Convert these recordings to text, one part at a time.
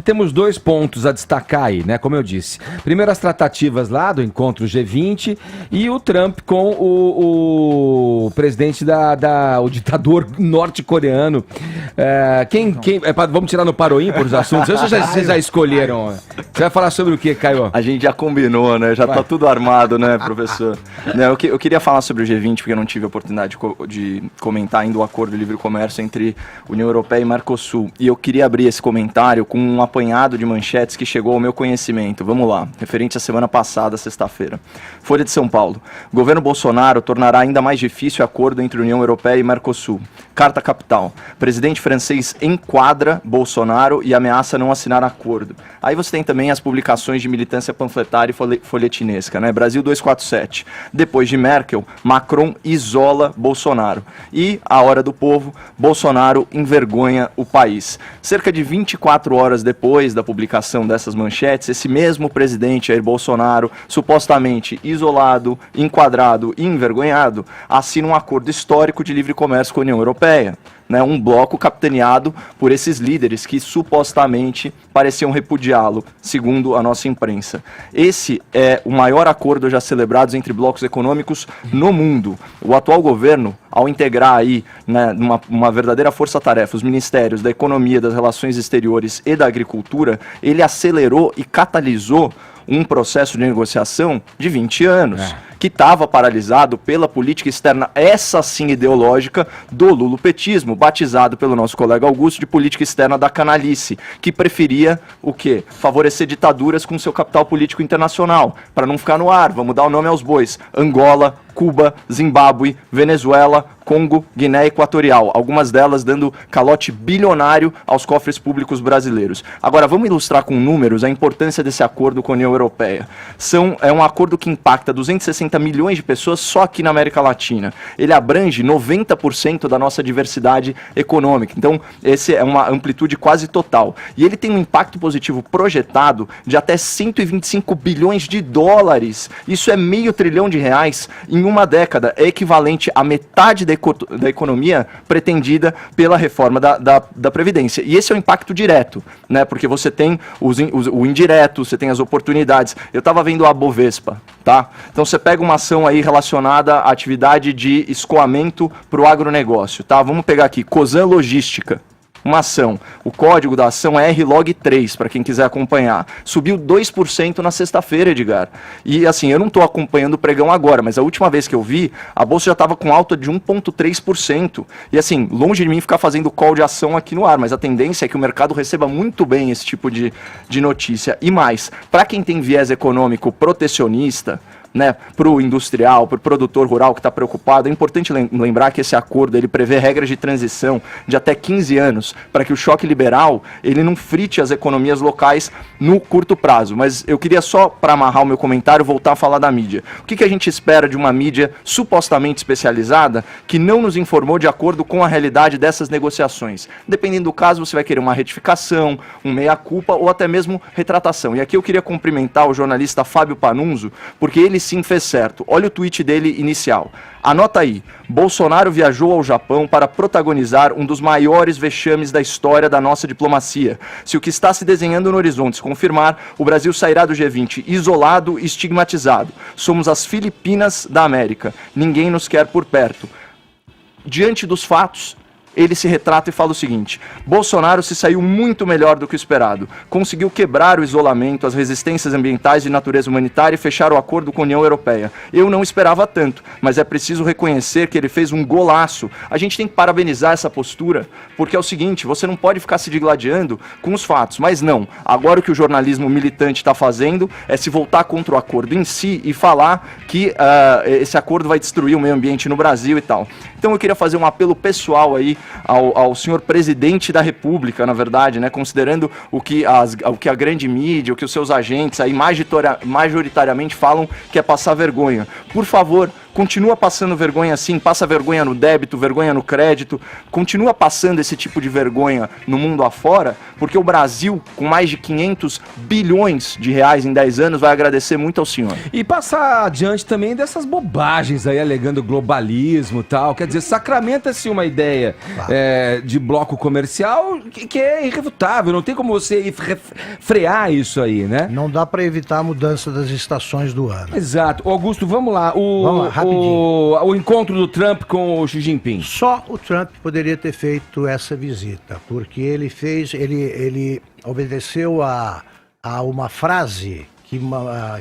aqui temos 2 pontos a destacar aí, né? Como eu disse. Primeiro, as tratativas lá do encontro G20 e o Trump com o presidente o ditador norte-coreano. Vamos tirar no paro ímpar os assuntos? Vocês já escolheram. Você vai falar sobre o que, Caio? A gente já combinou, né? Já tá tudo armado, né, professor? Eu queria falar sobre o G20, porque eu não tive a oportunidade de comentar ainda o acordo de livre comércio entre União Europeia e Mercosul. E eu queria abrir esse comentário com um apanhado de manchetes que chegou ao meu conhecimento. Vamos lá, referente à semana passada, sexta-feira. Folha de São Paulo. Governo Bolsonaro tornará ainda mais difícil o acordo entre União Europeia e Mercosul. Carta Capital. Presidente francês enquadra Bolsonaro e ameaça não assinar acordo. Aí você tem também as publicações de militância panfletária e folhetinesca, né? Brasil 247. Depois de Merkel, Macron isola Bolsonaro. E a Hora do Povo, Bolsonaro envergonha o país. Cerca de 24 horas depois da publicação dessas manchetes, esse mesmo presidente Jair Bolsonaro, supostamente isolado, enquadrado e envergonhado, assina um acordo histórico de livre comércio com a União Europeia. Né, um bloco capitaneado por esses líderes que supostamente pareciam repudiá-lo, segundo a nossa imprensa. Esse é o maior acordo já celebrado entre blocos econômicos no mundo. O atual governo, ao integrar aí, né, uma verdadeira força-tarefa, os ministérios da Economia, das Relações Exteriores e da Agricultura, ele acelerou e catalisou um processo de negociação de 20 anos, que estava paralisado pela política externa, essa sim ideológica, do lulopetismo, batizado pelo nosso colega Augusto de política externa da canalice, que preferia o quê? Favorecer ditaduras com seu capital político internacional, para não ficar no ar, vamos dar o nome aos bois, Angola, Cuba, Zimbábue, Venezuela, Congo, Guiné Equatorial, algumas delas dando calote bilionário aos cofres públicos brasileiros. Agora, vamos ilustrar com números a importância desse acordo com a União Europeia. É um acordo que impacta 260 milhões de pessoas só aqui na América Latina. Ele abrange 90% da nossa diversidade econômica. Então, esse é uma amplitude quase total. E ele tem um impacto positivo projetado de até 125 bilhões de dólares. Isso é R$500 bilhão em uma década. É equivalente a metade da economia pretendida pela reforma da Previdência. E esse é o impacto direto, né? Porque você tem o indireto, você tem as oportunidades. Eu estava vendo a Bovespa, tá? Então você pega uma ação aí relacionada à atividade de escoamento para o agronegócio, tá? Vamos pegar aqui, Cosan Logística. Uma ação. O código da ação é RLOG3, para quem quiser acompanhar. Subiu 2% na sexta-feira, Edgar. E assim, eu não estou acompanhando o pregão agora, mas a última vez que eu vi, a bolsa já estava com alta de 1,3%. E assim, longe de mim ficar fazendo call de ação aqui no ar, mas a tendência é que o mercado receba muito bem esse tipo de notícia. E mais, para quem tem viés econômico protecionista, né, para o industrial, para o produtor rural que está preocupado, é importante lembrar que esse acordo ele prevê regras de transição de até 15 anos, para que o choque liberal ele não frite as economias locais no curto prazo. Mas eu queria só, para amarrar o meu comentário, voltar a falar da mídia. O que a gente espera de uma mídia supostamente especializada que não nos informou de acordo com a realidade dessas negociações? Dependendo do caso, você vai querer uma retificação, um meia-culpa ou até mesmo retratação. E aqui eu queria cumprimentar o jornalista Fábio Panunzo, porque ele sim fez certo. Olha o tweet dele inicial. Anota aí. Bolsonaro viajou ao Japão para protagonizar um dos maiores vexames da história da nossa diplomacia. Se o que está se desenhando no horizonte se confirmar, o Brasil sairá do G20 isolado e estigmatizado. Somos as Filipinas da América. Ninguém nos quer por perto. Diante dos fatos, ele se retrata e fala o seguinte: Bolsonaro se saiu muito melhor do que o esperado. Conseguiu quebrar o isolamento, as resistências ambientais de natureza humanitária e fechar o acordo com a União Europeia. Eu não esperava tanto, mas é preciso reconhecer que ele fez um golaço. A gente tem que parabenizar essa postura, porque é o seguinte, você não pode ficar se digladiando com os fatos, mas não. Agora o que o jornalismo militante está fazendo é se voltar contra o acordo em si e falar que esse acordo vai destruir o meio ambiente no Brasil e tal. Então eu queria fazer um apelo pessoal aí ao senhor presidente da República, na verdade, né, considerando o que a grande mídia, o que os seus agentes aí majoritariamente falam que é passar vergonha. Por favor, continua passando vergonha assim, passa vergonha no débito, vergonha no crédito, continua passando esse tipo de vergonha no mundo afora, porque o Brasil, com mais de 500 bilhões de reais em 10 anos, vai agradecer muito ao senhor. E passar adiante também dessas bobagens aí, alegando globalismo e tal. Quer dizer, sacramenta-se uma ideia de bloco comercial que é irrefutável. Não tem como você frear isso aí, né? Não dá para evitar a mudança das estações do ano. Exato. Augusto, vamos lá. Vamos lá, rapidinho. O encontro do Trump com o Xi Jinping. Só o Trump poderia ter feito essa visita, porque ele obedeceu a uma frase que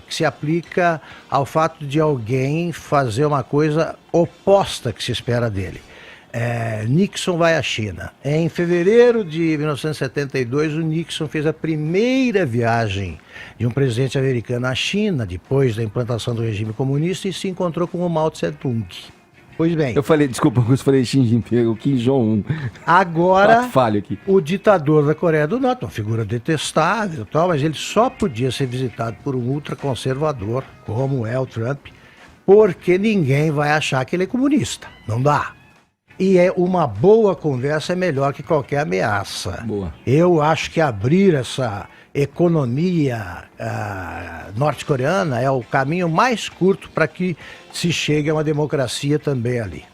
se aplica ao fato de alguém fazer uma coisa oposta que se espera dele. Nixon vai à China. Em fevereiro de 1972, o Nixon fez a primeira viagem de um presidente americano à China, depois da implantação do regime comunista, e se encontrou com o Mao Tse-tung. Pois bem. Eu falei, desculpa, eu falei Xi Jinping, o Kim Jong-un. Agora, falho aqui. o ditador da Coreia do Norte, uma figura detestável e tal, mas ele só podia ser visitado por um ultraconservador, como é o Trump, porque ninguém vai achar que ele é comunista. Não dá. E uma boa conversa é melhor que qualquer ameaça. Boa. Eu acho que abrir essa economia norte-coreana é o caminho mais curto para que se chegue a uma democracia também ali.